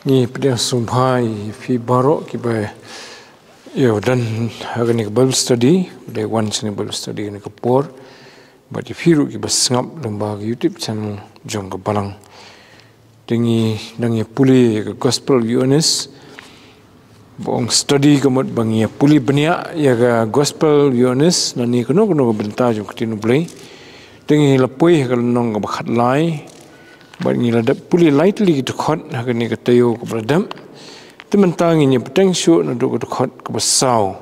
ni pedang sumbai fi barok ki ba yo dan agani Bible study day once in Bible study ni kapor but if you ki basngap lembag YouTube channel jong ka balang tingi nangi puli ka gospel Yohanes bong study kamot bangi puli benia ya ka gospel Yohanes nani kono benta jong kitinu blai tingi lapoi ka nong ka bakhat lai but ngi ladap puli lightly to khot agani ka tayo ka bradam tementang ini petang syuk naduk ka khot ka basau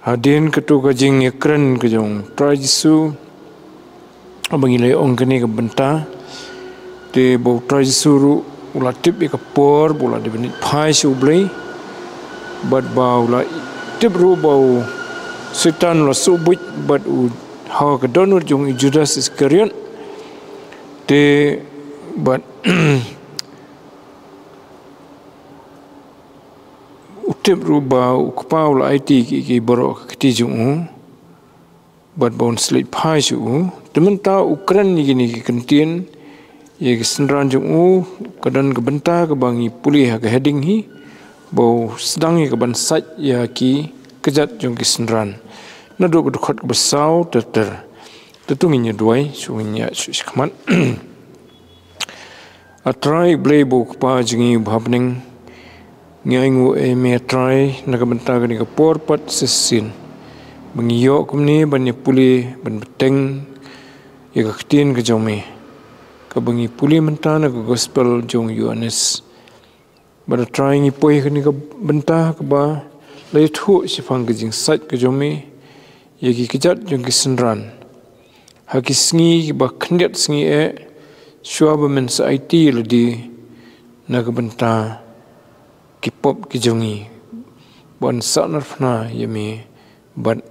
hadin ketu ka jing ekran ka jong try Jesu abangi lai ong kani ka benta te bo try Jesu ru ulatip ka por bola de benit phai su blai but bau la tip ru bau setan la subut but u ha ka donor jong Judas Iscariot te but utip ru bau kpau la IT ki borok kti jong but bon slip phai su tementa Ukraine ni gini ki kentien ye senran jong kadan ke benta ke bangi pulih ke heading hi bau sedang ke ban sat ya ki kejat jong ki senran naduk ke khot ke besau ter tetungnya duai sunya suskmat atrai blay bo pa jingi bhabning ngangu me try na ke benta ke ni ke porpat sesin mengiyo kumni ban pulih ban beteng ye ke ktien ke jome kabangi puli mentana ke gospel jong Yohanes pada trying ipoi ke ni ke bentah ke ba lai thu sifang ke jing sat ke jome ye ki kejat jong ki senran haki sngi ke ba khndiat sngi shua ba men sa IT ledi na ke bentah ki pop ki jongi bon sa narfna yemi but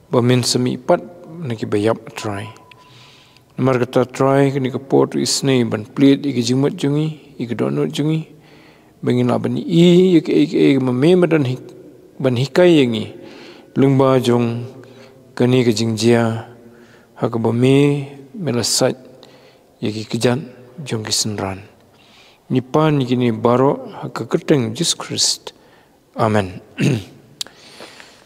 ba men semi pat na ki bayap try margata try kini ke pot isne ban plate iki jimat jungi iki donut jungi bangin laban iki mame madan ban hikai yangi lungba jong kani ke jingjia hak ba me melasat iki kejan jong kisenran nipan kini baro hak keteng Jesus Christ amen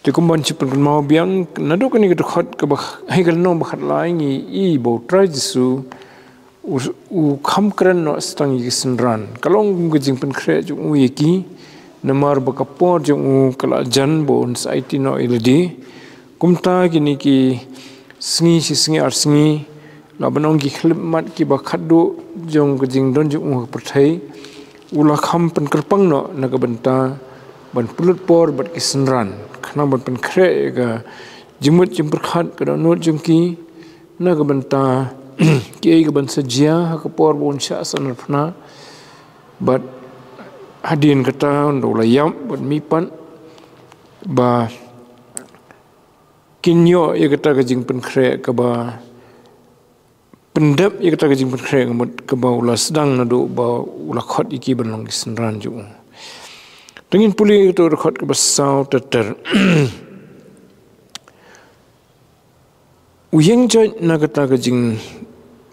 Tikumban cipen mau biang naduk ni kedekhat ke hegal no bakhat lai ngi I bo try Jesu u kham kran no stang yi senran kalong gujing pen khre ju u yeki namar bakapor ju u kala jan bo ons IT no iladi kumta kini ki sngi ar sngi labanong ki khlimat ki bakhat do jong gujing don ju u perthai ula kham pen kerpang no nakabenta ban pulut por bat ki senran khna ban pen khre ga jimut jimpur khat ka not jungki na ga banta ki ga ban sajia ka por bon sha san phna but hadin kata ndo la yam ban mi pan ba kinyo ye kata ga jing pen khre ka ba pendap ye kata ga jing pen khre ka ba ula sedang na do ba ula khat iki ban long senran ju Dengan pulih itu rekod ke besau ter uyang jaj na kata ke jing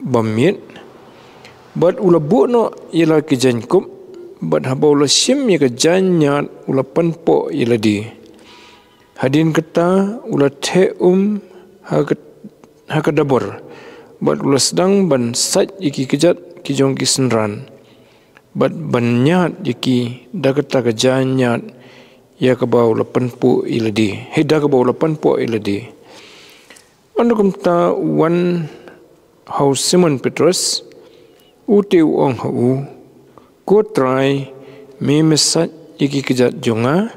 bamit bat ula bu no ialah ke jankup bat haba ula sim ya ke janyat ula panpo ialah di hadin kata ula te ha dabor bat ula sedang ban sat iki kejat ki jong ki senran bat banyat yaki dakata ka janyat ya ka bau lapan pu iladi heda ka bau lapan pu iladi andukum ta one how Simon Petrus uti ong hu ko try me mesat yaki kejat jonga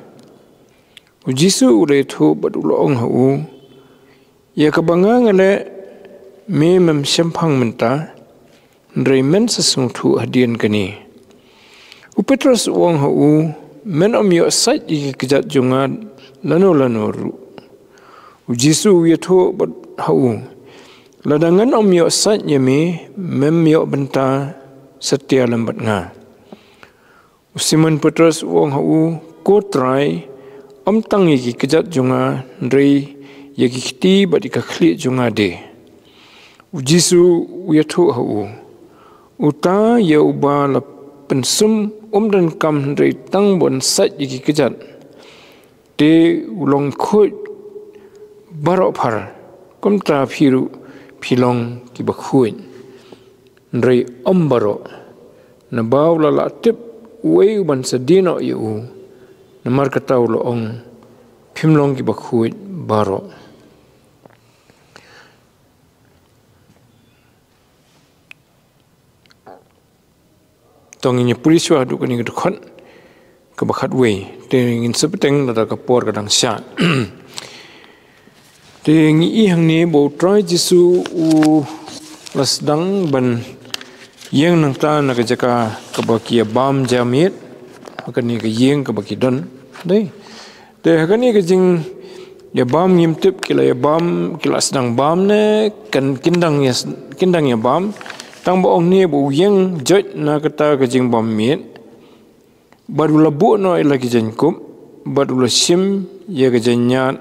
ujisu ule thu bat ulo ong hu ya ka banga ngale me mem sempang menta ndremen sesung thu hadian kani Petrus wong hu men om yo sait iki kejat jonga lano ru Jesu ye tho bat hu ladangan om yo sait yemi mem yo benta setia lambat nga Simon Petrus wong hu ko try om tang iki kejat jonga ndrei ye kiti bat ka khli jonga de Jesu ye tho hu uta ye uba pensum dan kam dari tang bon sat iki kejat te ulong khut barok phar kom tra phiru philong ki bakhuin dari baro na baw la tip wei ban sadino yu na mar kataw lo ong phimlong ki bakhuin baro tong ini polis wa du kani gedkhon ka bakhat wei te ngin sepeteng da ka por kadang sha te ngi i hang ni bo try jisu u lasdang ban yeng nang ta na ka jaka ka baki bam jamit akani ka yeng ka baki don dei te akani ka jing ya bam ngim tip kila ya bam kila sedang bam ne kan kindang ya bam tang bo ong ni bo yeng jot na kata ka jing bam mit badula bu no ila ki jen kup badula sim ya ka jenya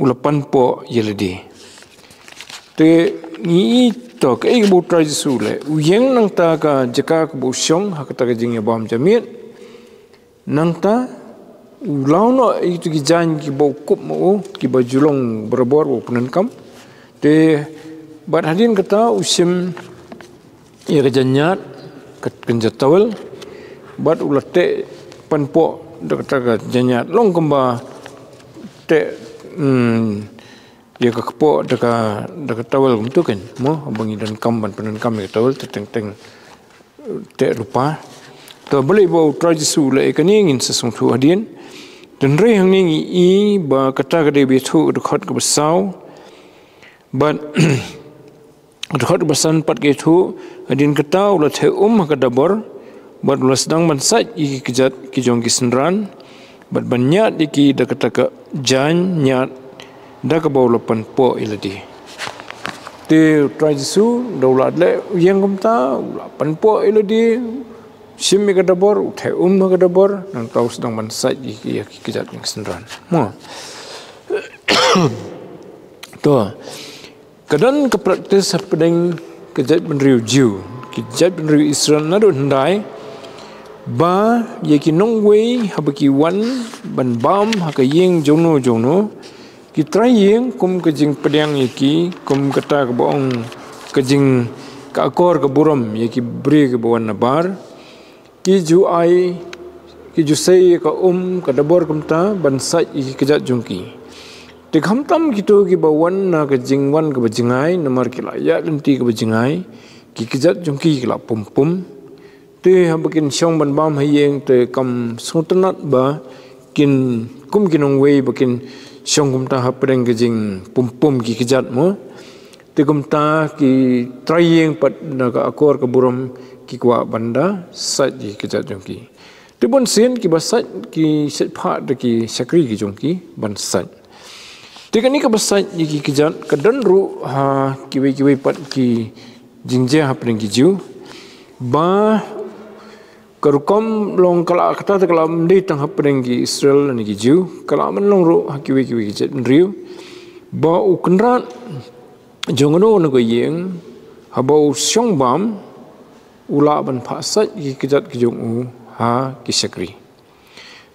ulapan po yeledi te ni to ka ik bo trai sule yeng nang ta ka jaka ka bo syong ha kata ka jing ya bam jamit nang ta ulau no itu ki jan ki bo kup mo ki ba julong berbor bo punan kam te bat hadin kata usim ya kejanyat kenjat tawel bat ulate panpo kata ka janyat long kemba te ya ka kepo deka tawel gitu kan mo abangi dan kam ban penan kam ya tawel teng te lupa to boleh bo trajisu le kani ngin sesung tu hadin dan re hang ni i ba kata ka de betu dekat ke besau bat dekat besan pat ke tu adin kata ulah the ka dabor bat ulah sedang bansat iki kejat ki jong ki senran bat banyak diki da kata ka jan nyat da ka baw lapan po iladi te trajisu da ulah le yang kumta lapan po iladi sim ka dabor the ka dabor nang tau sedang bansat iki kejat ki senran mo to kadang ke praktis pedeng kejat benriu jiu kejat benriu Israel nadu hendai ba yeki nongwei habaki wan ban bam haka yeng jono ki trai yeng kum kejing pedang yeki kum kata ke boong kejing ka akor ke buram yeki beri ke bawan nabar ki ju ai ki ju sei ka ka dabor kumta ban sat yeki kejat jungki te khamtam gitu ki bawan na ke jingwan ke bajingai namar ki la ya lenti ke bajingai ki kejat jungki ki la pum te habakin syong ban bam hayeng te kam sutanat ba kin kum kinong wei bakin syong kum ta hapdeng ke jing pum ki kejat mo te kum ta ki trayeng pat na ka akor ke buram ki kwa banda sat ki kejat jungki te bon sen ki basat ki set pha de ki sakri ki jungki ban sat Tika ni kabasat ki kejat kadan ru ha kiwe pat ki jingje ha pring ki jiu ba karukom long kala kata kala mdi tang ha pring ki Israel ni ki jiu kala man long ru ha kiwe kejat riu ba u kenrat jongono no go yeng ha ba u syong bam ula ban phasat ki kejat ki jong u ha ki sakri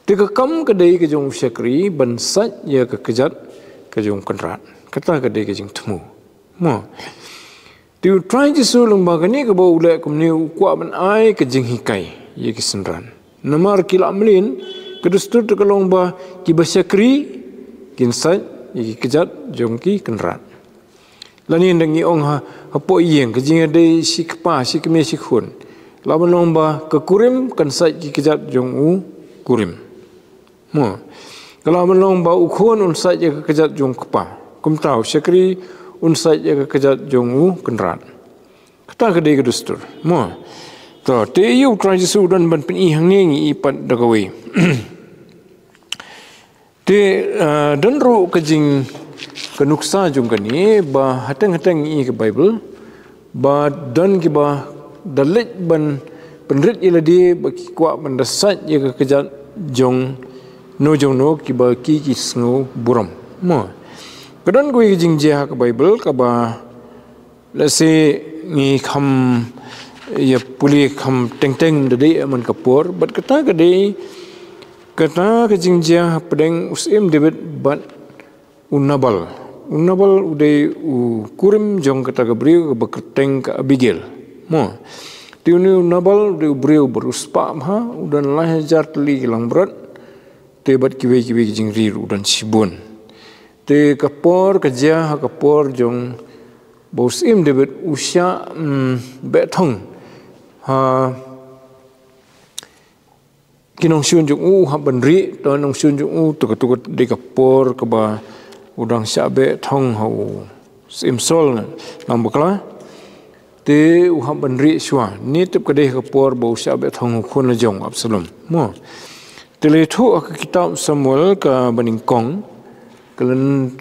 tika kam kadai ki jong sakri ban sat ya ka kejat kejung kenrat kata ke dia kejing temu mo tu try jisu lomba kani ke bau lek kumni kuat ban ai kejing hikai ye kisenran namar kila melin kedustur ke lomba ki basakri kinsat ye kejat jongki kenrat lani ndangi ong ha apo yeng kejing ade si kepa si keme si khun lawan lomba ke kurim kansat ki kejat jong u kurim mo kalau melong bau ukun unsat je kejat jong kepa kum tahu syakri unsat je kejat jong u kenrat kata kedai kedustur mo to te yu transisu dan ban pen ihang ni ipat dagawi te dan ru kejing kenuksa jong kani ba hatang-hatang i ke Bible ba dan ki ba dalit ban penrit iladi ba ki kwa mendasat je kejat jong no jong no ki ba ki sngo buram mo kadan go jing je ha ka Bible ka ba la se ni kham ya puli kham teng dede man kapor bat kata gede kata ke jingjia pedeng usim debet bat unabal uday kurim jong kata ke brio ke beketeng ke Abigail mo tiuni unabal uday brio beruspa ha udan lahajar teli kilang berat te bat kiwe jingri udan sibun te kapor kerja kapor jong bosim debet usya betong ha kinong syun jung ha benri to nong syun jung tukut de kapor ke ba udang syabe thong hau sim sol nam bakla te ha benri shwa ni tup ke de kapor bo syabe thong khon jong Absalom mo tele thu ak kitab Samuel ka baningkong kelen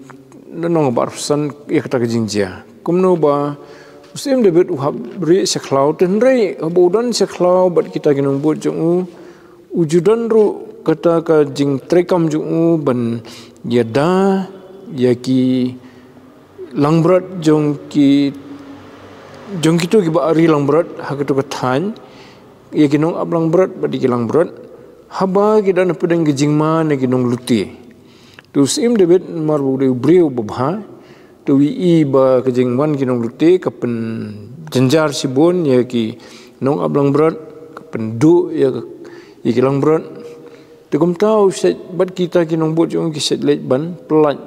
nong barsan ikata ke jingjia kumno ba usim David uhab beri seklau tenrei abudan seklau bat kita ginong buat jung ujudan ru kata ka jing trekam jung ban yada yaki langbrat jong ki tu ki ba ari langbrat hakatu kathan ya ginong ab langbrat bat ki langbrat haba ki dan pedeng jing ma ne ginong luti tu usim David marbu de breu babha tu wi ba kejing wan kinong luti kapen jenjar sibun ya ki nong ablang berat kapen du ya ki lang berat tu kum tau set bat kita kinong bot jong ki set let ban pelat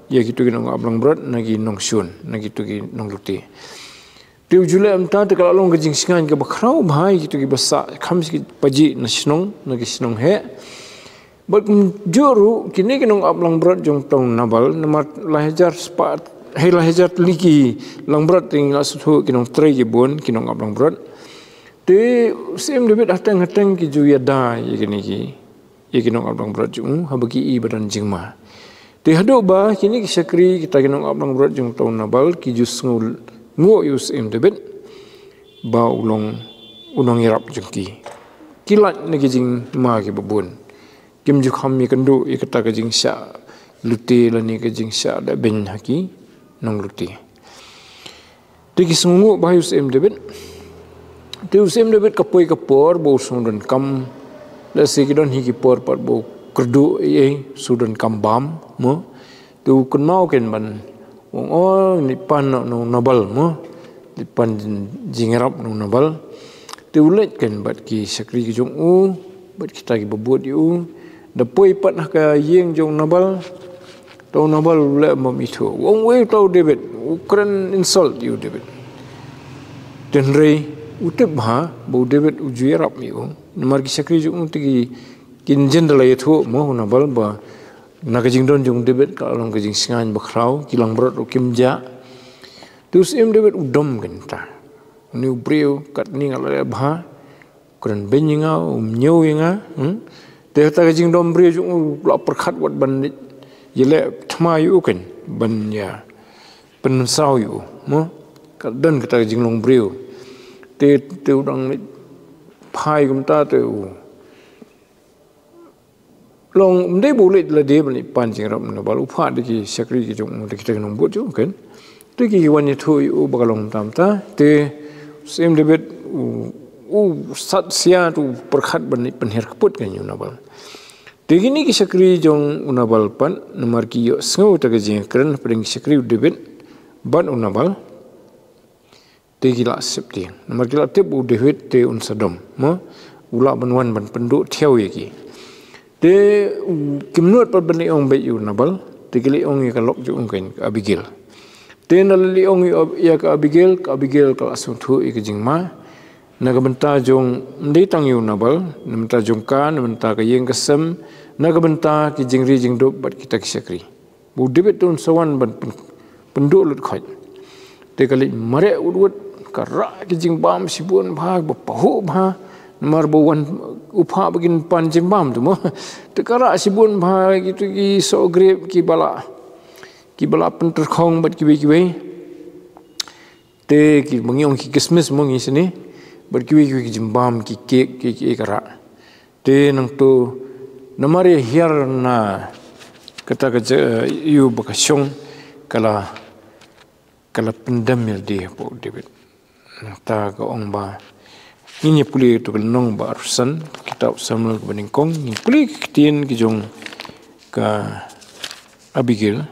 ya gitu kinong ablang berat nagi nong syun nagi tu ki nong luti tu jule amta te kalau long kejing singan ke bakrau bhai gitu ki basa kham ki paji na sinong nagi sinong he bat juru kini kinong ablang berat jong tong nabal namar lahajar sepat hei lahajar liki lang berat ting asuh kinong tray jebon kinong ablang berat te sim David hatang ki ju yada ye kini ki ye kinong ablang berat jung habaki i badan jingma te hadu ba kini ki sakri kita kinong ablang berat jong tong nabal ki ju ngul ngo yus sim David ba ulong irap jengki kilat nagi jing ma ki babun kim ju kham mi kandu ikata ka jing sya luti lani ka jing sya da ben haki nong luti tiki sungu bahus em David tu sem David kapoi kapor bo sundan kam la sikidon hiki por pat bo kerdu ye sudan kam bam mo tu kun mau ken ban wong ni pan no nabal mo di pan jingrap no nabal tu let ken bat ki sakri ki jong bat kita ki bobot yu dapoi pat ka yeng jong nabal tau nabal le mam itu wong we tau David ukran insult you David tenrei utep ha bo David ujuirap you namar ki sakri jong tigi kin jendela itu mo nabal ba nakajing don jong David ka long kajing singan bakrau kilang berat ukimja tus em David udom genta ni ubreu kat ni ngala ba kuran benyinga nyau yanga te ta jing dom bri ju la perkhat wat ban yele thma yu ken ban ya pen sau yu mo ka dan ka jing long bri te udang phai kum ta te long mde bulit la de ban pan jing ram na balu pha de ki sakri ki jong de ki nong bu ju ken te ki wan ni thu yu ba long tam ta te sem David sat sia tu perkhat ban penher keput kan yu nabal tegini ki sakri jong unabal pan namar ki yo sngo ta ge kren pring sakri David ban unabal tegila septi namar ki la tep u David te un sadom mo ula banwan ban pendu thiau ye ki te kimnot par ban ong be yu nabal tegili ong ka lok ju ong ken Abigail te nalli ong ya ka Abigail ka asun thu e ke jingma naga benta jong ndei tang yu nabal namta jong kan namta ka yeng kasem naga benta ki jingri jingdo bat kita ki sakri bu David tun sawan ban pendu lut khaj te kali mare udut kara ki jing bam sibun bhag ba pahu bha namar bo wan upha begin pan jing bam tu mo te kara sibun bha gitu ki so grep ki bala penter khong bat ki be te ki mengiong ki Christmas mongi sini berkiwi jimbam ki kek ki kara te nang tu namari hiar na kata kerja yu bakasyong kala pendamir dia po David ta ka ong ba Ini puli tu kelong barusan kitab Samuel kebaningkong. Ini puli ketien kijong ke Abigail.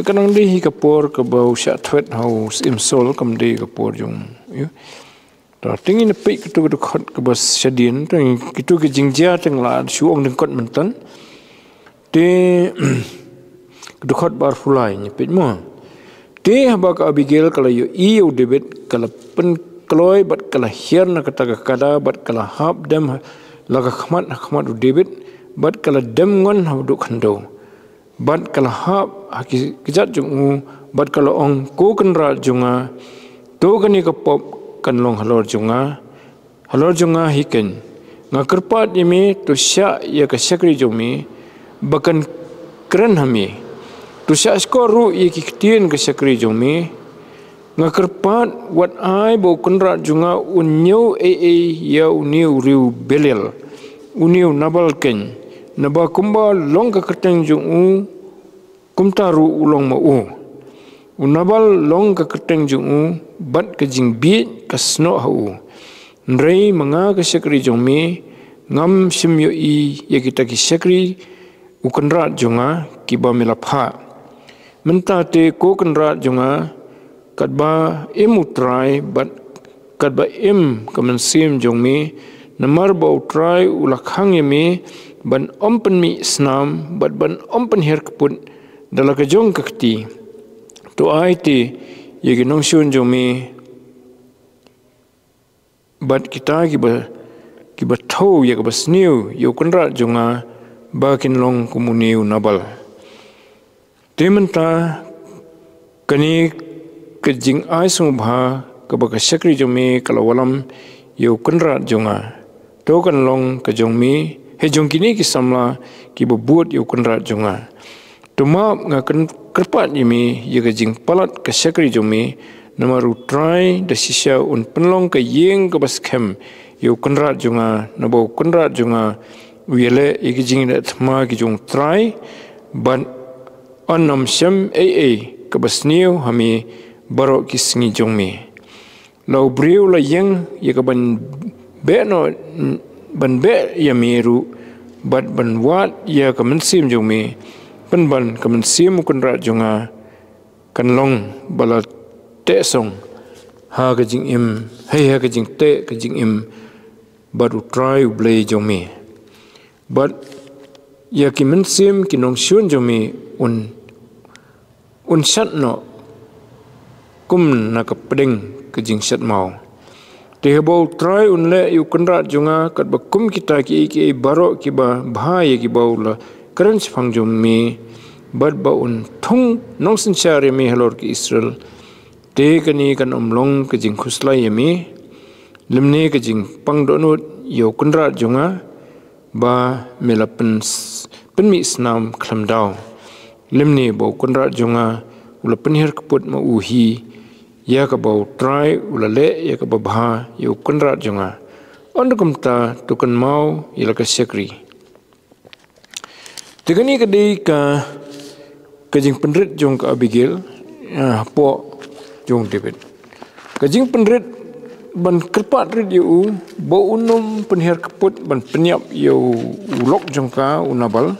Kadang di kapor ke bau syatwet haus imsol kam di kapor jong. Dah tinggi nepik kitu kedekot ke bas syadin tu kitu ke jingjia teng la suong dengkot mentan. Di kedekot bar fulai nyepit mo. Di haba ka Abigail kalau yo iyo debit kalau pen kloy bat kalau hiar na kata kada bat kalau hab dem laga khmat u debit bat kalau dem ngon habdu khando. Bat kalau hab haki kejat jung bat kalau ong ko kenra junga to kani kapop kan long halor junga hiken ngakerpat yemi tu sya ya ka syakri jumi bakan keren hami tu sya skoru ye kiktien ka syakri jumi ngakerpat wat ai bo kenra junga unyu ya uniu riu belel uniu nabal ken naba kumba long ka keteng jungu kumtaru ulong ma unabal long ka keteng jungu bat ka jingbit ka sno hau nrei manga ka syakri jongmi ngam simyo i ya kita ki syakri ukanrat jonga ki ba milapha menta te ko kanrat jonga kadba emutrai bat kadba kamansim jongmi namar ba utrai ulakhang yemi ban ompen mi snam bat ban ompen her kaput dalaka jong kakti to aiti yegi nong shun jomi bat kita ki ba thau ya ka basniu yo kunra jonga ba kin long kumuniu nabal tementa kani kejing ai sumba ka ba ka syakri jomi kalawalam yo kunra jonga to kan long ka jongmi he jong kini ki samla ki buat yo kunra jonga tuma ngakan kerpat yemi ye gajing palat ke syakri jomi namaru try da sisya un penlong ke yeng ke baskem yo kunrat junga nabo kunrat junga wiele ye gajing da thma ki jung try ban annam syam ke basniu hami baro ki singi jongmi lau briu la yeng ye ka ban be no ban be yamiru bat ban wat ye ka mensim jongmi penban kamen simu kunrat jonga kanlong bala te song ha ka jing im hei ha ka jing te ka jing im baru try blay jomi but ya ki men sim ki nong shun jomi un shat no kum na ka pedeng ka jing shat mau te hebo try un le yu kunrat jonga kat ba kum kita ki baro ki ba bhai ki baula keren sifang jomi bad baun thong nong sinchare mi halor ki Israel te kani kan omlong ke jing khuslai yemi lemne ke jing pangdonut yo kunrat jonga ba melapen penmi snam khlamdau lemne bo kunrat jonga ula penhir kaput ma uhi ya ka bau try ula le ya ka babha yo kunrat jonga ondukumta tukan mau ila ka syakri tegani kadai ka kajing penrit jong ka Abigail po jong David kajing penrit ban kerpat rit yu bo unum penher kaput ban penyap yu ulok jong ka unabal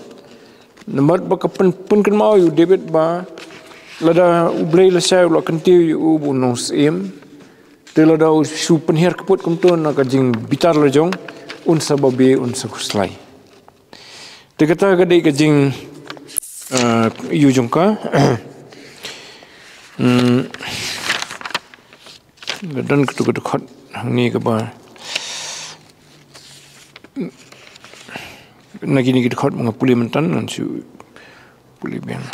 namat ba kapen kan mau yu David ba lada ublay la sai ulok kentiu yu bunong sim te lada su penher kaput kumton na kajing bitar la jong un sababe un sakuslai te kata kadai kajing yu jongka dan ketuk-ketuk ni ke ba nagi ni ketuk mga puli mentan nan su puli ben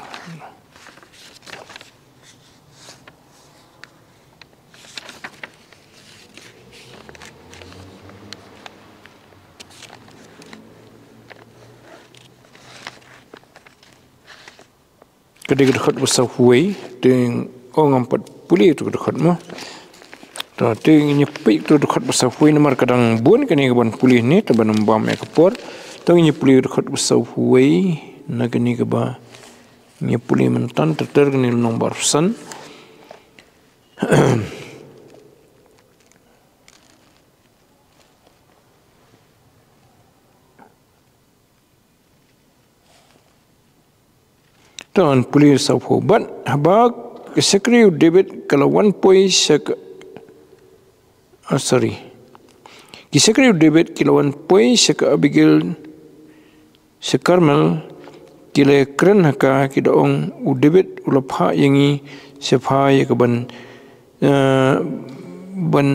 kedek-kedek besar huai dengan orang empat puli itu kedek mo. Tapi nyepik tu dekat besar huai nomor kadang bun kini keban puli ni teban membam ekor. tong ni puli khot usau huai nagani ka ba ni puli mentan ter ni nomor san Tuan puli sau ban habak sekri debit kalau 1 point sorry sekri debit kilo 1 point abigil sekarmal kile keren haka kidaong u debit ulapha yangi sepa ya keban ban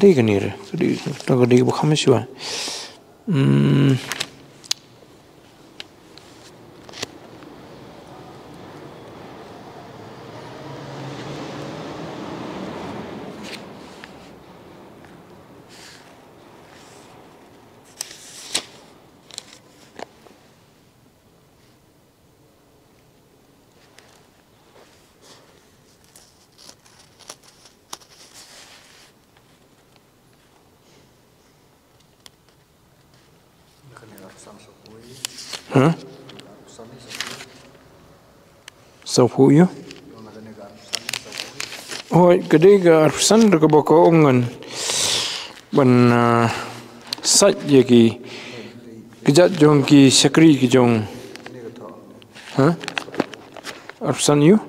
dei kanir tadi tadi bukan mesua Saupu yo. Oh, kedai ke arsan ke boko ongan ban sat ye ki kejat jong ki sekri ki jong. Arsan yo.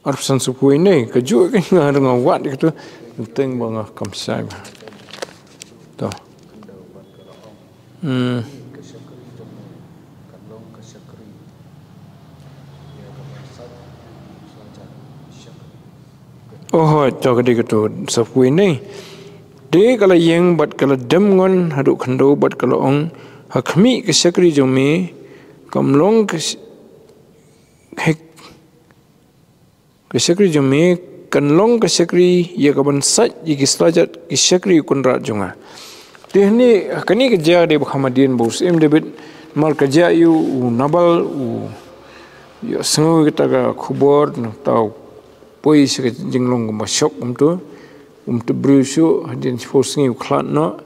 Arsan supu ini keju kan ngah wat gitu. Teng bang kamsai. Toh. Oh, cakap dia kata sapu ini. Dia kalau yang buat kalau demngon haduk kando buat kalau ong hakmi kesekri jome kamlong kesekri jome kanlong kesekri ya kaban sat iki selajat kesekri kunrat jonga. Dia ni kani kerja dia Muhammadin bos David mal kerja you nabal ya semua kita ke kubur tahu pois ke jenglong masuk tu berusu hadin force ngi khlat no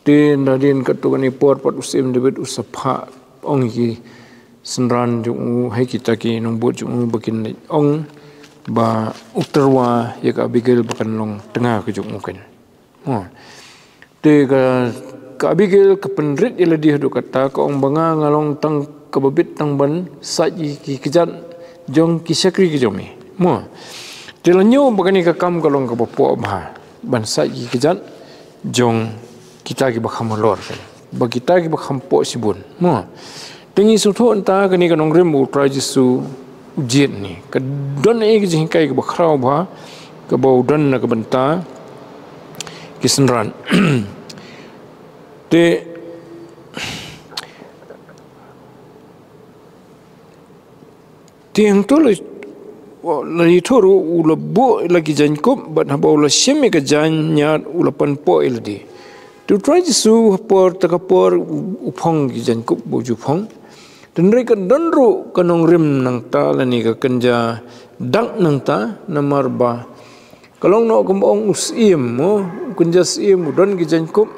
din hadin katu ni por pat usim David usapha ong ki senran jung hai kita ki nong bot jung bakin ong ba utarwa ya ka bigel bakan long tengah ke jung mungkin te ka bigel ke penrit ila di hadu kata ka ong banga ngalong tang kababit tang ban saji ki kejan jong ki sakri ki jomi mo telanyo bagani ka kam kalong ka popo bah ban saji ki kejan jong kita ki bakham lor bagi kita ki bakham po sibun mo tingi sutho anta kani ka nong remu trajisu ujiet ni ka don e ki jingkai ki bakhrau ba ka bau don na ka banta kisenran te tiang tu lagi thoro ulabo lagi jankom bat haba ula syemi ka janya ulapan po ildi to try to su por takapor upong ki jankom boju phong dan mereka donro kanong rim nang ta lani ka kenja dang nang ta namar ba kalong no kumong usim mo kunja sim don ki jankom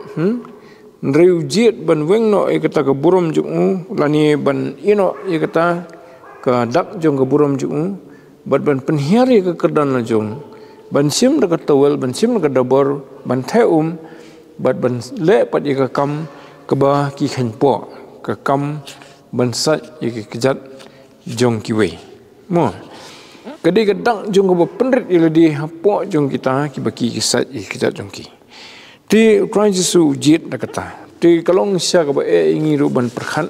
nreu jiet ban weng no e kata ka burom jung lani ban ino e kata ka dak jong ka burom jung bat ban penhiari ke kedan la jong ban sim da ka tawel ban sim da ka dabor ban theum bat ban le pat ye ka kam ka ba ki khan po ka kam ban sat ye ki kejat jong ki we mo kadi ka dak jong ka penrit ye di hapo jong kita ki baki ki sat ye kejat jong ki ti try su jit da kata ti kalong sia ka ba e ingi ru ban perkhan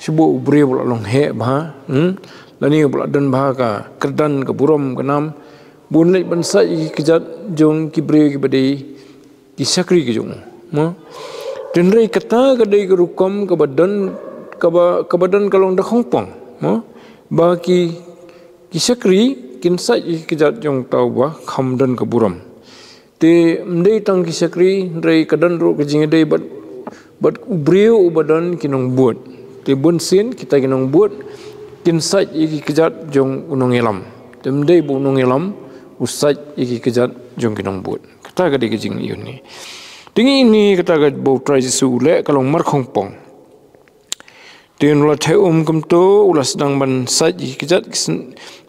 sibu ubre bol long he ba lani pula dan bahaka kerdan ke burom ke nam bunlek bansa ki kejat jong ki bre ki badai ki sakri ki jong mo tenrei kata kadai ke rukom ke badan kalong da khongpong mo ba ki sakri kinsa ki kejat jong tau ba khamdan ke burom te mdei tang ki sakri rei kadan ro ke jingedai bat ubreu badan kinong buat te bunsin kita kinong buat kinsaj iki kejat jong unong elam temdei bu unong elam usaj iki kejat jong kinong but kata ga de jing yun ni tingi ini kata ga bo try Jesu le kalong mar khong pong tin la the kum to ulas sedang ban sat kijat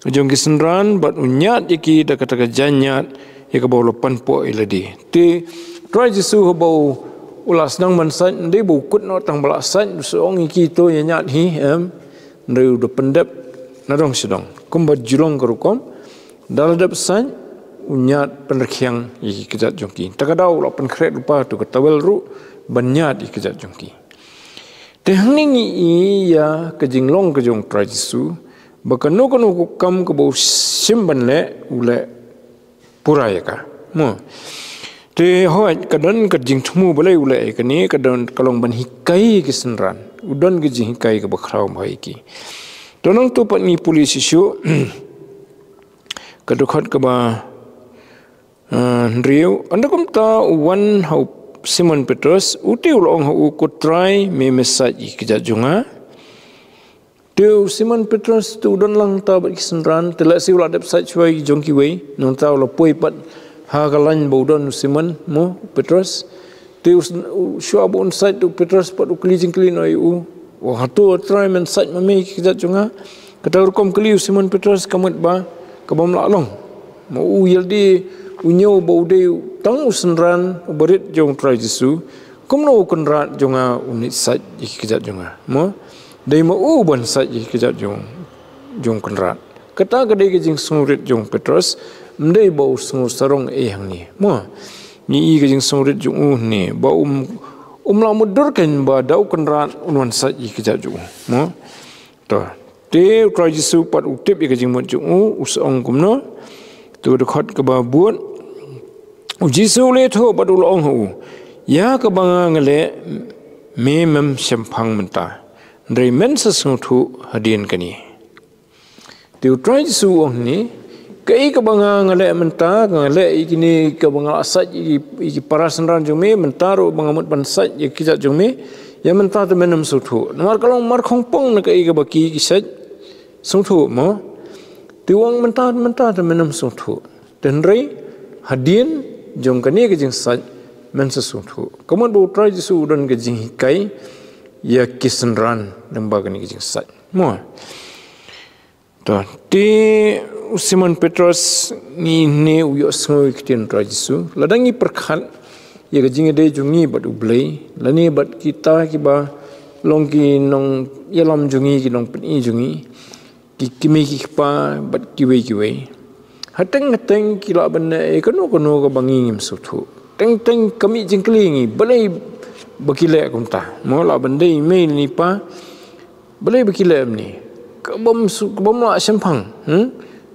jong kisenran bat unyat iki da kata ga janyat ya ka bo lopan po iladi ti try Jesu bo ulas sedang ban sat de bo kut no tang bala sat seong iki to nyat hi ndeu do pendep nadong sedang kumbat jurong kerukom daladap san unyat penrekyang iki kejat jongki takadau lapan kret lupa tu ketawel ru banyat iki kejat jongki tehning i ya kejinglong kejong trajisu bakano kanu kam ke bau simban le ule puraya ka mo te hoat kadan kejing tumu boleh ule kani kadan kalong ban hikai kisenran udon kejing hikai ke bakrau mai ki tonong tu pat ni polisi syu kadukhat ke ba Rio anda kum ta wan hau Simon Petrus uti ulong hau ku try me message kijat junga tu Simon Petrus tu don lang ta bat kisenran telak si ulat sat chuai jongki wei non ta lo poi pat ha galan bodon Simon mo Petrus tu shu abun sat tu Petrus pat ukli jingkli noi u wah tu try men sat mame kijat junga kata rukom kli Simon Petrus kamut ba kabam la long mo u yeldi unyo baude tang usenran berit jong try Jesu kumno kunrat jonga unit sat kijat jonga mo dei mo u ban sat kijat jong kunrat kata gade kijing sungrit jong Petrus mdei bau sungur sarong hang ni mo ni kijing sungrit jong ni ba la mudurkan ba dau kunrat unwan sat kijat jong mo to te try Jesu pat utip kijing mo jong usong kumno tu dekat ke babut Jesu le tho badul ong hu ya ke banga ngale memem sempang menta ndai men sesuatu hadin kani tu try Jesu ong ni ke banga ngale menta ngale ikini ke banga asat iki parasanran jume mentaro banga mut bansat ya kijat jume ya menta te menem sutu mar kalong mar khongpong na ke baki kisat sutu mo tiwang menta te menem sutu dan rei hadin jong kani ke jing sat men sesuatu kemun bo try Jesu dan ke jing hikai ya kisenran lembaga ni ke jing sat mo to ti Simon Petrus ni ne uyo sngoi kitin try Jesu ladangi perkhat ya ke jing de jungi bat ublei lani bat kita kiba longki nong yalam jungi ki nong peni jungi ki kimi ki pa bat kiwe hateng kila benda kono ke bangingim sutu teng kami jingklingi balai bakile kumta mo la benda email ni pa balai bakile ni kebom la sempang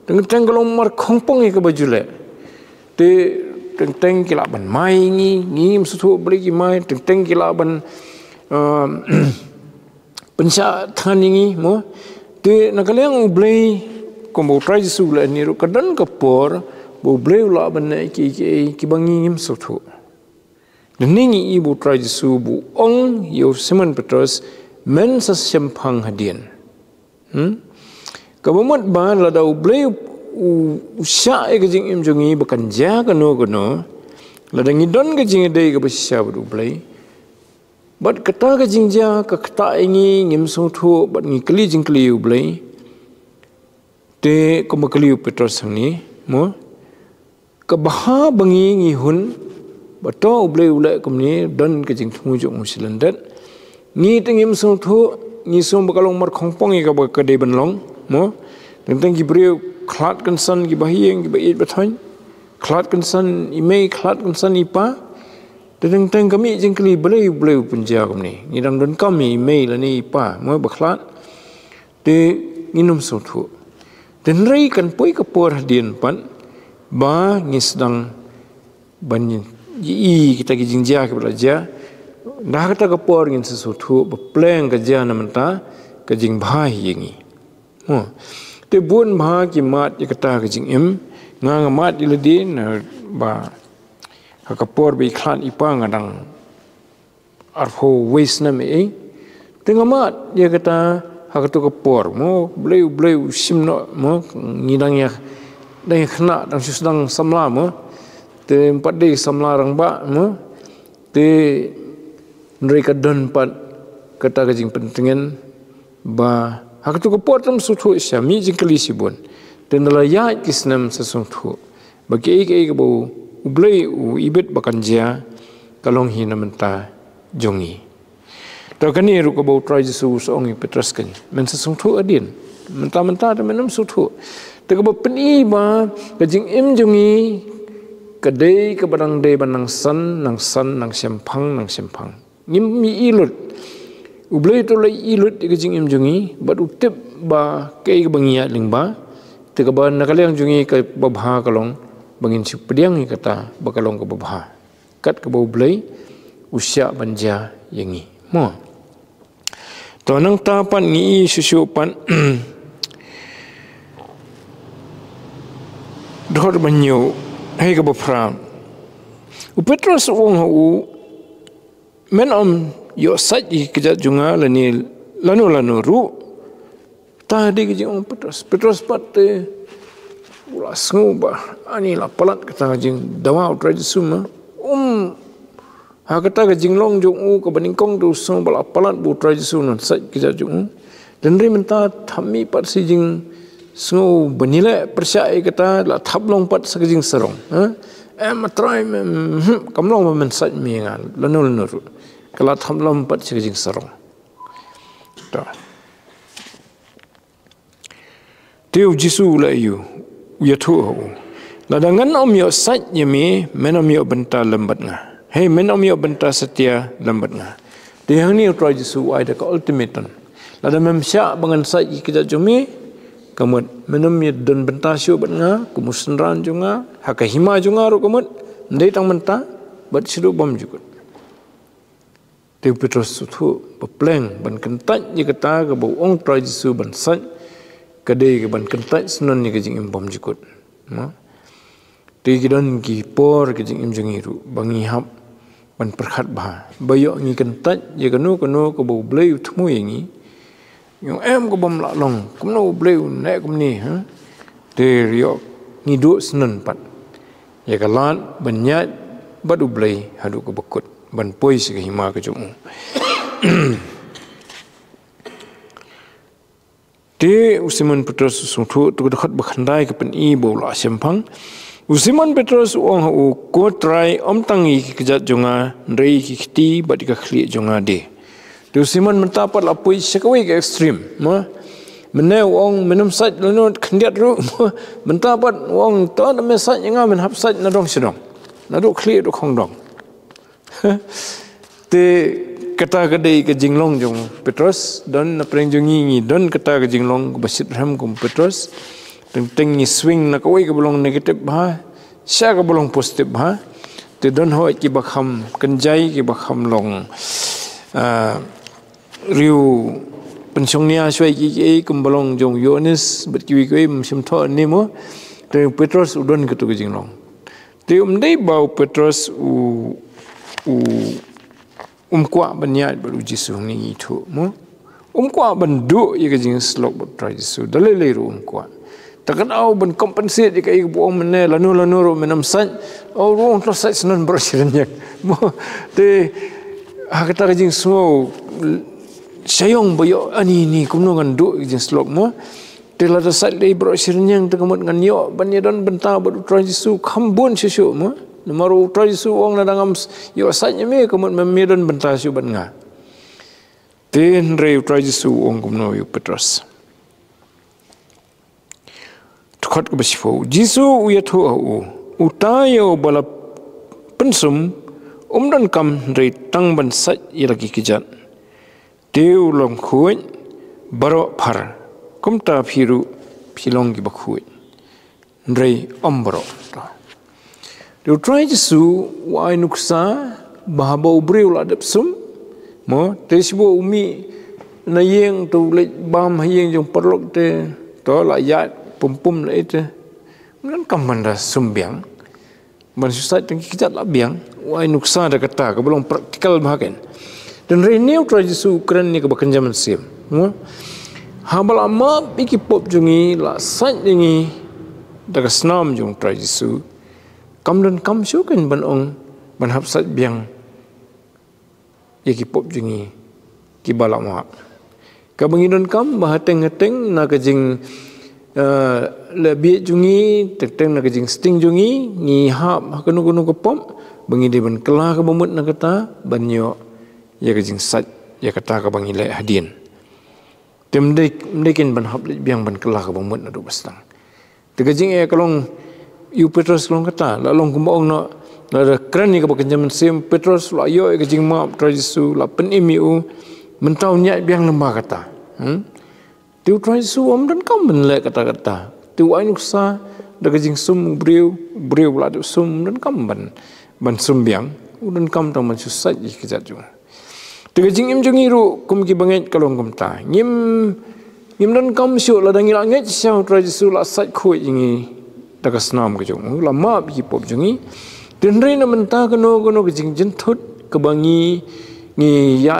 teng kalong mar khongpong ke bajule te teng kila ban mai ngim sutu balai ki mai teng kila ban pensya thaningi mo te nakaliang ublei kombo try Jesu la ni ru kadan kapor bo bleu la ban ki bangingim sutu ningi ibu try Jesu bu ong yo Simon Petrus men sa sempang hadien kabamot ba la da bleu usha e gajing im jongi bakan ja kano la da ngidon gajing dei ga basya bu blei bat kata gajing ja ka kata ingi ngim sutu bat ngi kli jing kli blei te kumakaliu Petrus ni mo kabaha bangi ngihun bato ublei ulai kumni dan kejing tumujuk musilandat ni tengim sutu ni som bakalong mar khongpong ka ba kadai banlong mo tentang gibreu klat kansan gi bahieng gi bait bathoin klat kansan imei klat kansan ipa tentang kami jingkli belai punja kumni ngidang don kami imei lani ipa mo baklat te nginum sutu dan rei kan poi kapor hadien pan ba ngisdang banyin yi kita ki jingja ke belajar dah kata kapor ngin sesuatu bepleng ke jana menta ke jing bhai yengi mo te bun bha ki mat ye kata ke jing im nga mat iladi na ba kapor bi khan ipa ngadang arho waste na me tengah mat ye kata hakatu kapor mo bleu simno mo ngidang ya dai khna dang susdang samla mo te empat day samlarang ba mo te mereka don pat kata kajing pentingan ba hak tu kepotam suthu syami jingkali sibun dan layat kisnam sesungtu bagi ke bau ublai u ibet bakanja kalong hina menta jongi takani ru ko bau trai Jesu song Petrus kan men sesungtu adin menta ta menam suthu te ko peni ba kajing im jongi kedai ke badang dei banang san nang sempang ngim mi ilut ublai to lai ilut ke jing im jungi bat utip ba ke bangia lingba te ka ba nakaliang jungi ke babha kalong bangin si pediang kata bakalong ke babha kat ke ublai usya banja yangi mo to nang tapan ni susupan dor banyo hai ke bafra Petrus wong hu men yo sat i kejat junga lanu ru tadi ke jing Petrus patte ulas ngoba ani la palat kata jing dawa utrai suma ha kata ke jing long jung u ke beningkong tu so bala palat bu utrai suma sat kejat jung dan ri menta thami pat si jing so benile percaya kata la thablong pat sakjing serong matrai kamlong men sat mi ngal lanu ru kalau thamlam pat sakjing serong ta teu Jesu la yu ya thu la dangan yo sat yemi menom yo benta lambat nga hey menom yo benta setia lambat nga de yang ni utrai Jesu ai da ka ultimatum la da memsya bangan sat kita jumi kamut menom yo don benta syu bat nga kumusnran junga hakahima junga ru kamut ndai tang menta bat sidu bom jukut Teu Petrus tu bepleng ban kentat je kata ke bau ong trai Jesu ban sat kadai ke ban kentat sunan ni ke jing bom jukut no ti kidan ki por ke jing jengi ru bangi hap ban perkhat ba bayo ngi kentat je kanu ke bau blei thmu yangi yang ke bom la long kumno blei ne kumni ha te rio ngi du sunan pat ya kalat banyat badu blei hadu ke bekut ban poi se hima ke jumu te Simon Petrus sungthu tu dekat bakhandai ke pen i bola sempang Simon Petrus ong hu ko try tangi kejat jonga rei ki khti badika khli jonga de tu Simon mentapat la poi sekawai ke ekstrem ma mene ong menum sat lanu khandiat ru mentapat ong ta me sat nga men hap sat na dong sidong na do khli do khong dong te kata kadai ke jinglong jong Petrus don na preng jongi ni don kata ke jinglong basit ram kum Petrus teng ni swing na kawai ke bolong negatif ba sya ke bolong positif ba te don ho ki bakham kenjai ki bakham long riu pensong nia swai ki kum bolong jong Yohanes bet ki wi sim tho ni mo te Petrus udon ke tu ke jinglong te dei bau Petrus kwa banyat baru Jesu ni itu mo kwa bendu ye ke jing slok but try Jesu dalele ru kwa takkan au ben compensate ke buang mene lanu ro menam san au ru to sai senan bersirnya mo te ha kata jing semua sayong boyo ani ni kumno ngandu jing slok mo te la sai le bersirnya tekamut ngan yo banya don benta baru try Jesu khambun sisu mo Namaru trai Jesu wong na dangam yo asanya me kamut memidon bentas yo banga. Ten rei trai Jesu wong kumno yo Petrus. Tukhat ke besifo. Jesu uya thu au. Utayo bala pensum dan kam rei tang ban sat iraki kijat. Deu lom khuin baro par. Kumta phiru philong ki bakhuin. Rei ombaro. Dia try Jesu wai nuksa bahaba ubreu la dapsum mo tesbo umi na yeng tu le bam hayeng jong perlok te to la ya pum la ite ngan kamanda sumbiang ban susah tengki kijat la biang wai nuksa da kata ke belum praktikal bahagian dan renew try Jesu keren ni ke bakan zaman sim mo habal ama piki pop jongi la sat jengi da snam jong try Jesu kam dan kam syu kan ban ong ban hap sat biang ye ki pop jungi ki balak mak ka bangi don kam ba hateng-hateng na ka jing lebih jungi teteng na ka jing sting jungi ngi hap kanu ka pop bangi de ban kela ka bomut na kata ban yo ye ka jing sat ye kata ka bangi le hadin tem dekin ban hap biang ban kela ka bomut na do bastang te ka jing e kalong yu Petrus long kata la long kumbaong no la kran ni ka ba kenjaman sim Petrus la yo ka jing ma tra Yesu la pen imiu mentau nya biang lembah kata tiu tra Yesu om dan kam ben le kata-kata tiu ai nuksa da ka jing sum breu la du sum dan kam ban sum biang dan kam tang man susat ji kejat ju te ka jing im jungi ru kum ki banget kalong kum ta ngim dan kam syu la dang ila nget syau tra Yesu la sat khoi jingi da ka snam ka jung la ma bi pop jungi den re na menta kano ka jing jen thut ka bangi ngi ya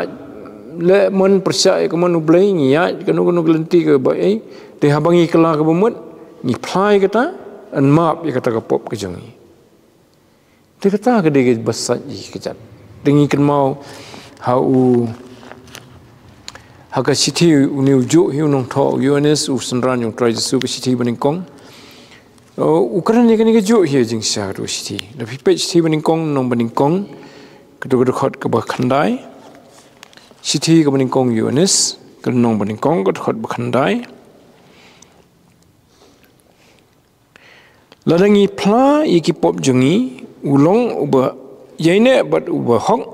le mon percaya ke mon ublai ngi ya kano gelenti ke bai te habangi kela ka bomut ni plai kata an map ya kata ka pop ka jungi te kata ka de basat ji kejat dengi kan mau hau haka siti uni uju hiu nong tho UNS u sanran yung try su ka siti baning kong Ukraine ni kan ni ju hi jing sha ru siti la pi pe siti baning kong nong baning kong ka do khot ka ba khandai siti ka baning kong UNS ka nong baning kong ka khot ba khandai la dangi pla iki pop jungi ulong uba yaine bat uba hong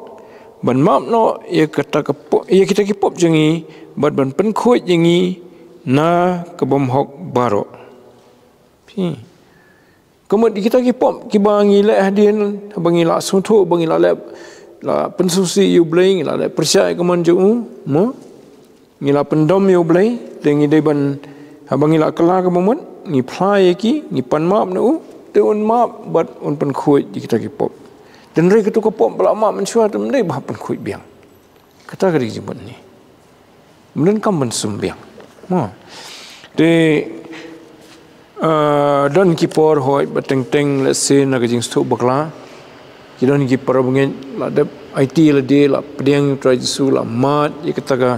ban map no ye kata ka pop ye kita ki pop jungi bat ban pen khoi jingi na ka bom hok baro pi kemudian kita ki pop ki bangi le hadin bangi la suntu bangi la pensusi yu blai la percaya ke man ju mo ngila pendom yu blai dengi de ban bangi la kala ka momon ni plai ki ni pan map no te un map bat un pen khoi kita ki pop dan re ketu ka pop bala mak mensyua tu mendai bah pen khoi biang kata ka di jemput ni menden kam ben sumbiang mo de don ki por hoi bateng-teng let's say na ka jing stu bakla ki don ki por bungen la de IT la de la pediang try su la mat ye kata ka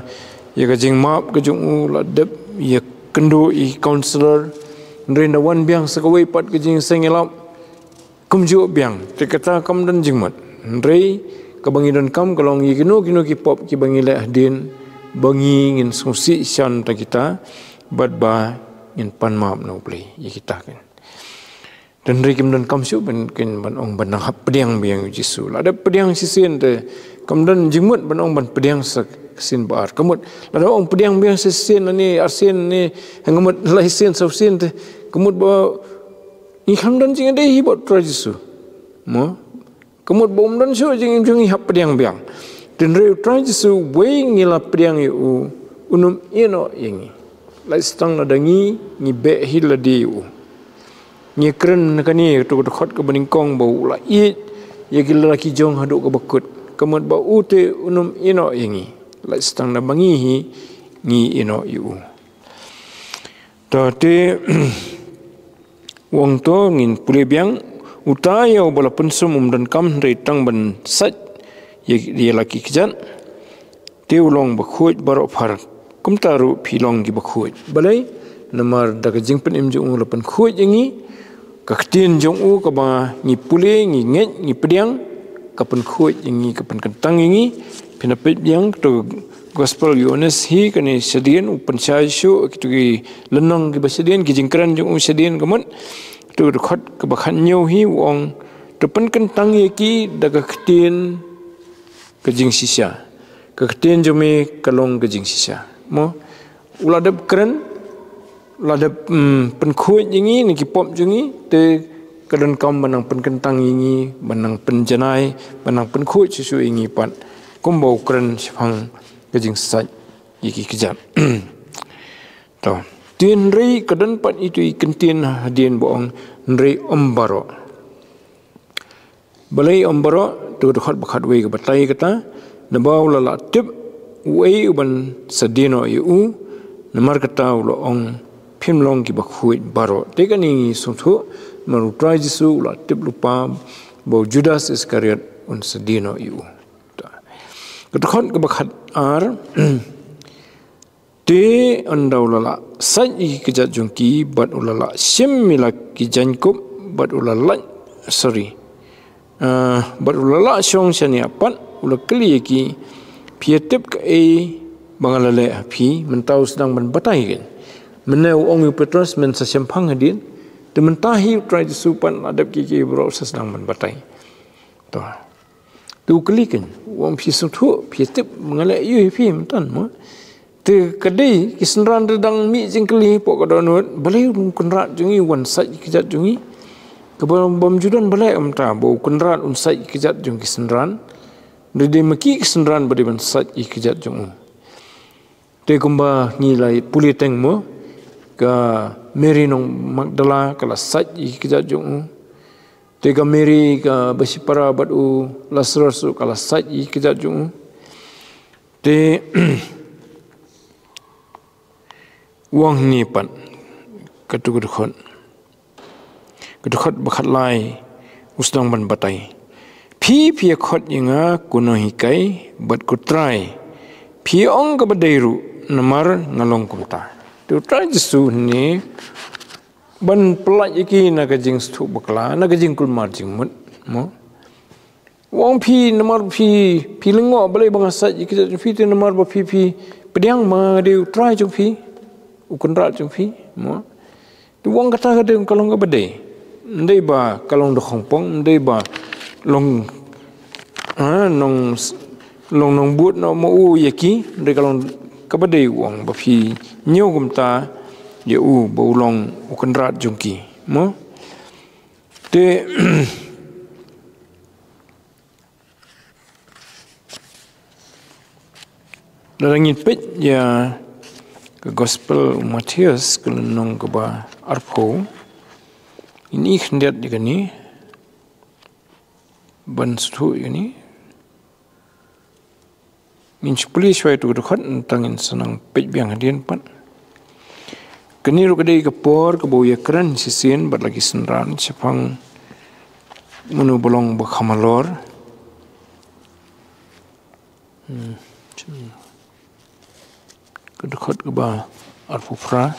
ye ka jing map ka jung la de ye kendo i counselor re na wan biang sakawai pat ka jing sengelap kumju biang te kata kam dan jingmat re ka bangi dan kam kalong ye kino ki pop ki bangi le hadin bangi ngin susi syan ta kita bat ba ngin pan map no play ye kita kan dan re kim dan kam syu ben kin ban ong ban hap pediang biang Yesu la ada pediang sisen te kam dan jingmat ban ong ban pediang sin bar kamut la da ong pediang biang sisen ni arsen ni hangamut lai sen so sin te kamut ba ni kham dan jing ade hi bot tra Yesu mo kamut bom dan syu jing hap pediang biang den re tra Yesu we ngila pediang yu unum ino yengi lai stang na dangi ni be hil di u ni kren na kani to khot ka baning kong bau la i ye gila ki jong haduk ka bakut kamut ba u te unum ino yengi lai stang na bangi hi ni ino yu ta te wong to ngin pule biang utaya bala pensum dan kam re tang ban sat ye laki kijan te ulong ba khoj baro phar kum taru philong gi ba khoj balai namar daga jingpen im jong la pan khoj ngi ka ktin jong u ka ba ni pule ngi nget ni pediang ka pan khoj ngi ka pan kentang ngi pina pe biang to gospel UNS hi kani sedien upan chai shu kitu gi lenong gi basedien gi jingkran jong sedien kamut tu khot ka bakhan nyu hi wong to pan kentang ye ki daga ktin ka jing sisa ka ktin jome kalong ka jing sisa mo uladap kren uladap pen khoi ngi ni ki pop jungi te kadan kam manang pen kentang ngi manang pen janai manang pen khoi susu ngi pat kombo kren sipang kajing sat iki kejap to tin rei kadan pat itu ikentin hadien boong rei ombaro balai ombaro tu khot bakhat we ka batai kata nabaw la tip we uban sadino yu namar kata ulo ong long ki bakhuit baro te kani sumthu maru try Jesu la tip lupa bo Judas Iscariot un sedino yu kedekhon ke bakhat ar te andau lala sai kijat jungki bat ulala sim milak ki jankup bat ulala bat ulala syong sania pat ula kli ki pietip ke bangalale api mentau sedang menbatai kan menau ong Petrus men sesiampang hadin de mentahi try disupan adap ki bro sedang menbatai to tu kli kan wong pi sutu pietip mengale yu pi mentan mo te kadai kisenran redang mi jingkeli pok kodonut balai kunrat jungi wan sai kijat jungi kebam bom judan balai amta bo kunrat un sai kijat jungi kisenran de maki kisenran bade ban sai kijat jungu te kumba ngilai puliteng mo ka Mary nong Magdala kala sai kijat jungu te ka Mary ka basipara badu Lazarus kala sai kijat jungu te wang ni pan kedukhon bakhat lai usdang ban batai phi khot yinga kuno hikai bat kutrai phi ong ka badairu namar ngalong kumta tu try Jesu ni ban pelaj iki na kajing stu bakla na kajing kulmar jing mut mo wong phi namar phi lengo balai bangsa iki phi te namar ba phi pediang ma de try jung phi ukunrat jung phi mo tu wong kata kadang kalong ka bade ndai ba kalong do khongpong ndai ba long nong but no mo u yaki ndai kalong ka bade wong ba phi nyu gumta ye u bo long ukunrat jung ki mo te darangin pet ya ke Gospel Matius kelenong ke ba arpo ini hendak digani ban stu ini min sepuli syai tu dekat tangin senang pej biang hadian pat kini ru kedai kepor ke bau yakran sisin bat lagi senran sepang menu bolong bakhamalor dekat ke ba arpufra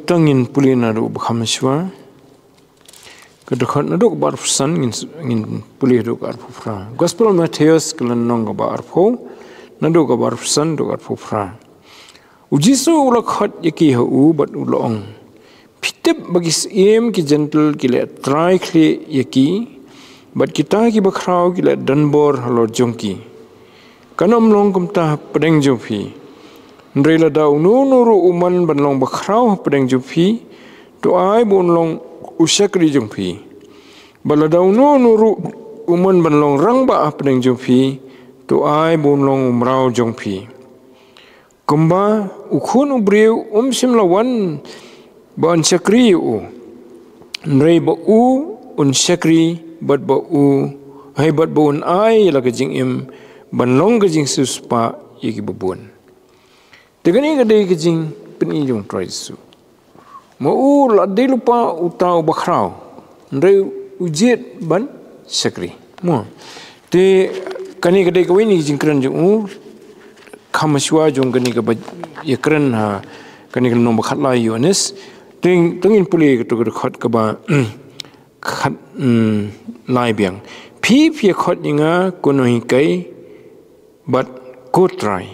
tangin pulina do bakhamswa ke dekat naduk ba arfusan ngin pulih do arpufra Gospel Matius kelenong ke ba arpo naduk ke ba arfusan do arpufra ujisu ulakhat yaki hu bat ulong pitip bagi sim ki gentle ki le try kli yaki bat kita ki bakrau ki le danbor halo jongki kanom long kumta pedeng jopi ndrela da nuru uman banlong bakrau pedeng jopi to ai bon long usakri jongpi balada nuru uman banlong rangba pedeng jopi to ai bon long umrau jongpi kumba ukhun ubriu simlawan ban syakri u nrei ba u un syakri bat ba u hai bat bun ai la ka jing im ban long ka jing suspa yeki bubun tegani ka dei ka jing peni jong traisu mo u la de lupa utau bakrau nrei ujet ban syakri mo te kani ka dei ka wini jing kran jong u khamaswa jong kani ka yakran ha kani ka nom bakhat la Yohanes tengin pulih tu khot ke ba khat lai biang phi khot inga kuno hikai bat kotrai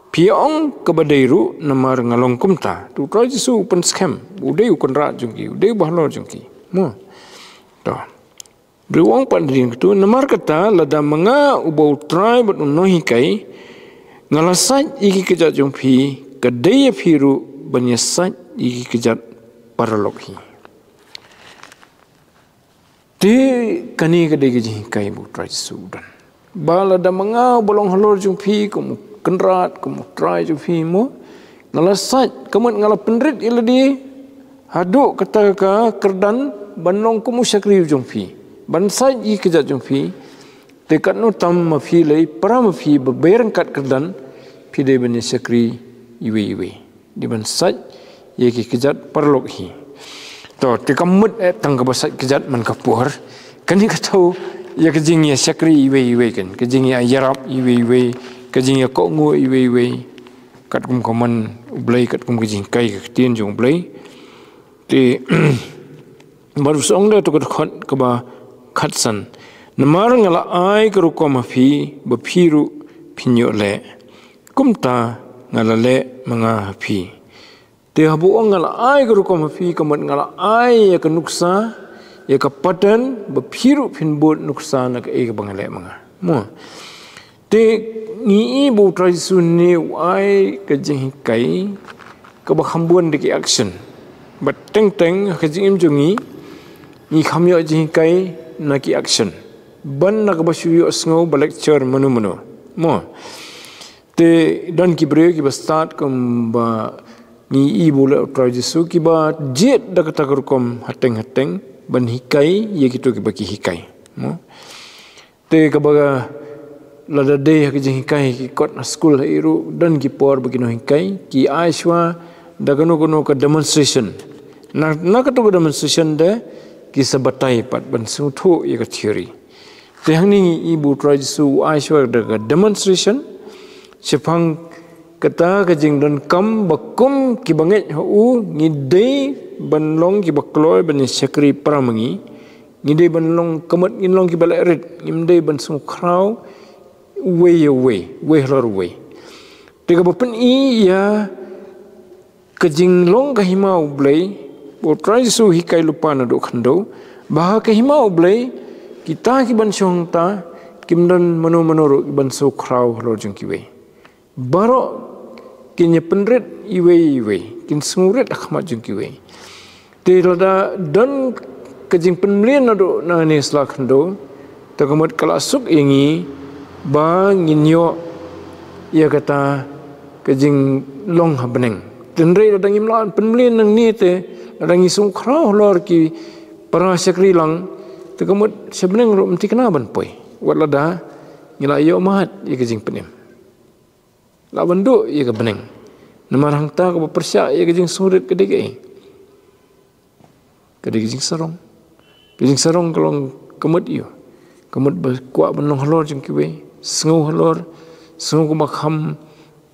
phi ong ke badairu namar ngalong kumta tu try Jesu pen scam udai ukunra jungki udai bahlo jungki mo to Beruang pandring tu namar kata lada manga ubau try bat no hikai ngalasat iki kejat jungpi kedai phiru banyasat iki kejat paralokhi ti kani kedai keji kai bu try sudan bala da manga bolong halor jumpi kamu kenrat kamu try jumpi mo ngalasat kamu ngala penrit iladi haduk kata ka kerdan banong kamu syakri jumpi bansai iki kejat jumpi Tekat no tam mafi lay para mafi beberang kat kedan pide bani sakri iwe di ban sat ye ki kejat perlok hi to tekamut tang ka basat kejat man kapur kan ni katau ya kejing ya sakri iwe kan kejing ya yarap iwe kejing ya kongo iwe kat kum koman ublai kat kum kejing kai ka tien jong ublai te baru song da to ka ba khatsan namar ngala ai kru ko mafi baphiru phinyo le kumta ngala le manga phi te habu ngala ai kru ko mafi kamat ngala ai ya kanuksa ya ka patan baphiru phinbot nuksa na ka e bangale manga mo te ni ibu tradisun ni ai ka jing kai ka ba khambun de action but teng ka jing jongi ni khamyo jing kai na ki action ban nak basuyo sngo ba lecture manu mo te dan ki bre ki ba start kum ba ni ibu le tradisu ki ba jet dak tak kom hateng ban hikai ye kitu ki ba ki hikai mo te ka ba lada de ki jing hikai ki kot na school iru dan ki por ba ki no hikai ki aishwa dagano ka demonstration na ka to demonstration de ki sabatai pat ban su thu ye ka theory te hangni ibu tradisu aishwa daga demonstration sepang kata ka jing don kam bakum ki banget hu ngidei banlong ki bakloi ban sakri pramangi ngidei banlong kamat nginlong ki balarit ngidei ban sung krau way lor way te ka bapen I ya ka jing long ka himau blai bo tradisu hikai lupa na do khando bah ka himau blai kita ki ban song ta kimdan mano ban so krau lor jung ki we baro kinya penret iwe kin sunguret akhmat jung ki we te lada dan kejing penmlien ado na ni slakhndo takamut kalasuk ingi ba nginyo ya kata kejing long habneng tenre lada ngimlan penmlien nang ni te lada ngisung krau lor ki para sakri lang takamut sebeneng ro mesti kena ban poi wat lada ngila yo mahat ye kejing penim la bandu ye ke beneng namar hangta ko persya ye kejing surit kedike kejing sarong kalong kemut yo kemut kuat benong halor jeng kiwe sengu halor sengu ko makham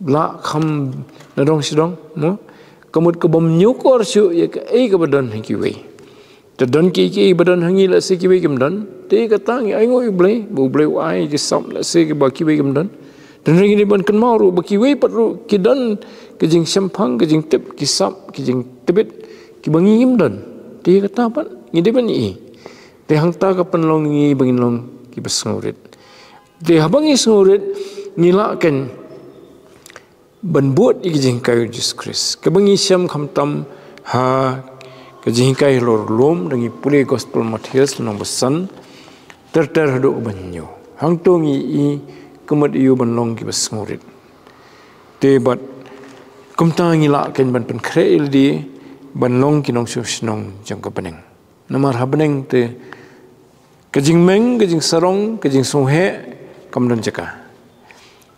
la kham nadong sidong mo kemut ke bom nyukor su ye ke ai ke badan kiwe dan ki badan hangi la se ki begim dan te kata ngi ai ngoi blai ai ji sam la se ki ba ki begim dan ringi ni ban kan mau ru ba ki we pat ru ki dan ki jing sampang ki jing tip ki sap ki jing tibit ki bangi ngim dan te kata pat ngi de ban I te hang ta ka panlong ngi bangin long ki basngurit te habangi sngurit ngila ken ban buat ki jing kayu Jesus Christ ka bangi syam kham tam ha kejingkai lor lom dangi puli gospel Matius nang besan ter haduk banyo hang tongi I kemat iu banlong ki basngurit te bat kumta ngila ken ban pen kreil di banlong ki nong susnong jang ka beneng namar ha beneng te kejing meng kejing sarong kejing sunghe kamdan jaka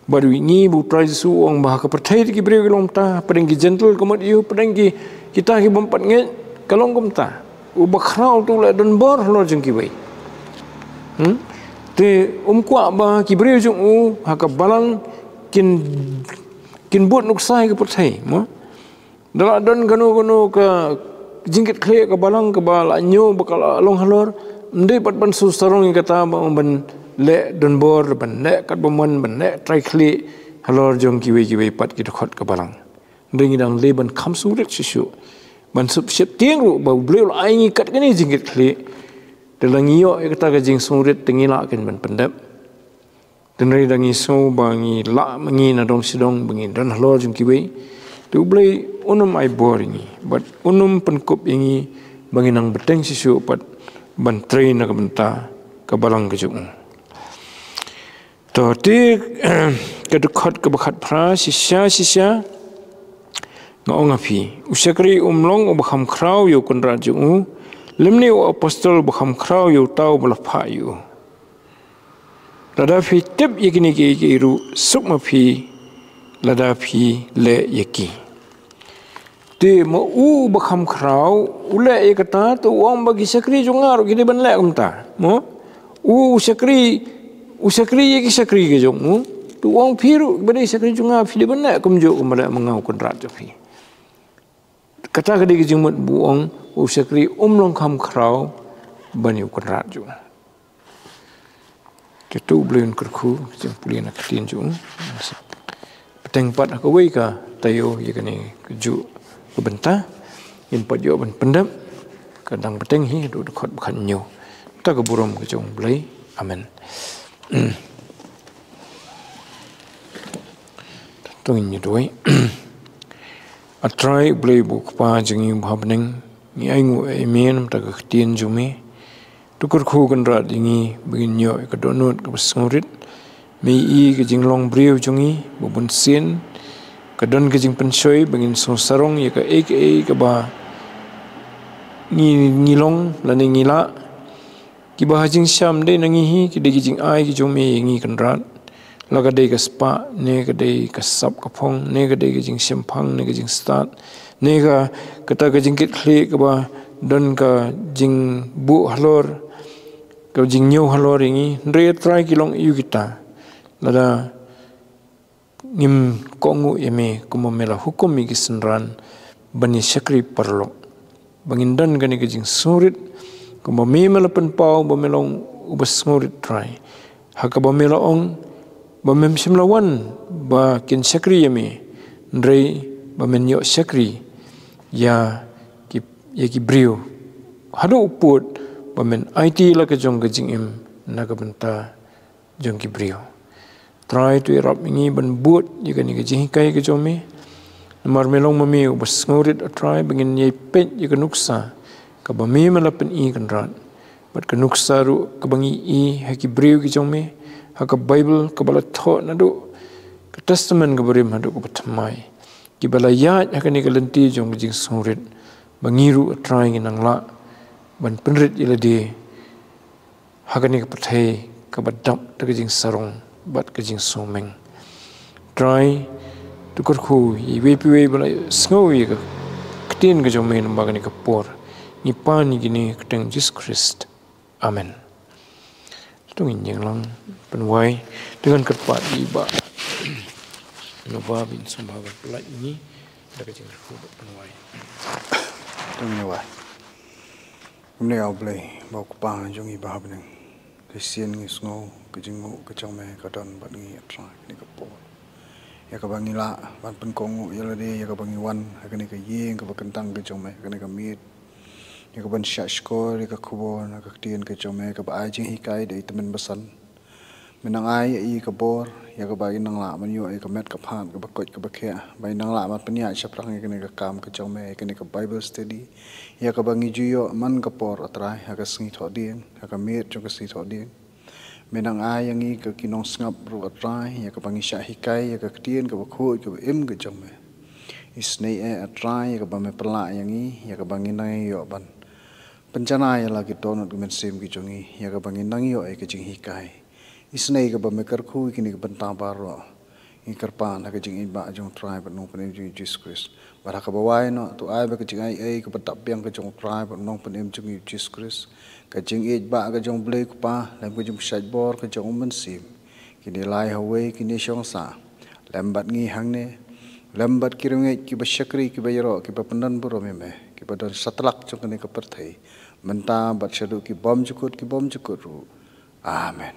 baru ini bu tradisu ong bah ka perthai ki bre long ta padeng ki gentle kemat iu padeng ki kita ki bompat nge kalong kumta ubakhrau tu la dan bor lo jeng ki wei te kwa ba ki bre jung u ha ka balang kin bot nuksai ka perthai mo dala dan ganu ka jingkit khle ka balang ka bala nyo bakal long halor ndei pat ban su sarong kata ba ban le dan bor ban le kat bomon ban le trai khle halor jong ki wei pat ki khot ka balang ndei ngidang le ban kham su rek sisu ban sup siap tiang ru bau bleu ai ngi kat kani jingit khle telang yo kata ka jing surit tengila ken ban pendap tenri dangi so bangi la mangi na dong sidong bangi dan halor jing kiwe tu blei unum ai boring but unum penkup ingi bangi nang beteng sisu pat ban train na kabenta ka balang ka jung to ti ka dukhat ka bakhat phra sisya ngong api usakri umlong ubakham krau yo kunra jung lemni o apostol ubakham krau yo tau bala pha yo lada phi tip yakini ki ru sukma phi lada phi le yaki te mo bakham khrau ule ekata to wang bagi sakri jungar gidi ban le kumta mo sakri yaki sakri ke jong mo tu wang phiru bade sakri jungar phi ban le kumjo kumala mangau kondrat jo phi kata gadi ke jumut buong sakri long kham khrau bani kondrat jo ketu blin kurku jeng pulin nak tin jo peteng pat aku wei ka tayo yakani keju bentah in padio ban pendam kadang peteng hi du dekat bukan nyu ta ke burom ke jong blai amen tong ni doi atrai blai buk pa jengi bhabning ni aingu emen ta ke tin jumi tukur khu kan ra dingi begin nyo ke donut ke besngurit mi i ke jinglong briu jungi bubun sin kadon ke jing pensoi begin so sarong ya ke ke ba ngilong lani ngila ki ba jing syam de nangi hi ki de jing ai ki jumi ngi kan rat la ka de ke spa ne ke de ke sap ka phong ne ke de jing syam phang ne ke jing start ne ka kata ke jing kit khli ke ba don ka jing bu halor ka jing nyu halor ngi re try kilong yu kita lada ngim kongu yeme kuma mela hukum mi kisenran bani syakri perlo bangindan gani ke jing surit kuma mi mela penpau ba melong ubas surit try hakaba mela ong ba mem simlawan ba kin syakri yeme ndrei ba menyo syakri ya ki brio hadu uput ba men IT la ke jong ke jing im naga benta jong ki brio try to erap ingi ban but jika ni ke jing kai ke jome mar melong mami ubas ngurit try bengin ye pet jika nuksa ka ba mi melapen i kan rat bat ke nuksa ru ke bangi i haki brio ki jome haka bible ke bala tho na do ke testament ke berim hadu ke patmai ki bala yat haka ni ke lenti jong jing ngurit bangiru try ngi nang la ban penrit ila de haka ni ke pathai ke badap te jing sarong bat ke jing someng try tukur khu i wepi bala snowi ke ketin ke jomen bagani ke por ni pan ni gini keteng Jesus Christ amen tungin yang lang penwai dengan kerpat iba nova bin sumbawa pelak ini ada ke jing khu penwai tungin wa umne au blai bau kupang jong i ba beneng Christian ngi snow ke jingu ke chome ka don bat ngi atra ni ka po ya ka bangi la ban pen kongu ya la de ya ka bangi wan ha ka ni ka yeng ka bakantang ke chome ka ni ka mit ya ka ban sha skor ya ka kubo na ka tien ke chome ka ba ai jing hikai de temen basan menang ai i ka bor ya ka ba nang la man yo ai ka met ka phan ka ba kot ka ba khe ba nang la mat pania chaprang ka ni ka kam ka chome ka ni ka bible study ya ka bangi juyo man ka por atrai ha ka sngi tho ding ha ka mit cho ka si tho ding menang ai yang i ka kinong ngap ru atrai ya ka bangi sha hikai ya ka tien ka ba khu ka ba im ka chome isnei e atrai ya ka ba me pala yang i ya ka bangi nang yo ban pencana ya la ki tonot men sim ki chongi ya ka bangi nang yo ai ka jing hikai isnei ka ba me kar khu ki ni ka banta baro i karpan ha ka jing i ba jong trai ba nong pen jing Jesus Christ ba ka ba wai no to ai ba ka jing ai ka ba tap yang ka jong trai ba nong pen jing Jesus Christ ka jing i ba ka jong blai ku pa lam ka jong shaj bor ka jong men sim ki ni lai hawe ki ni shong sa lam bat ngi hang ne lam bat ki rung ki ba shakri ki ba yaro ki ba pandan buro me ki ba don satlak jong ni ka perthai menta bat shadu ki bom jukut ru amen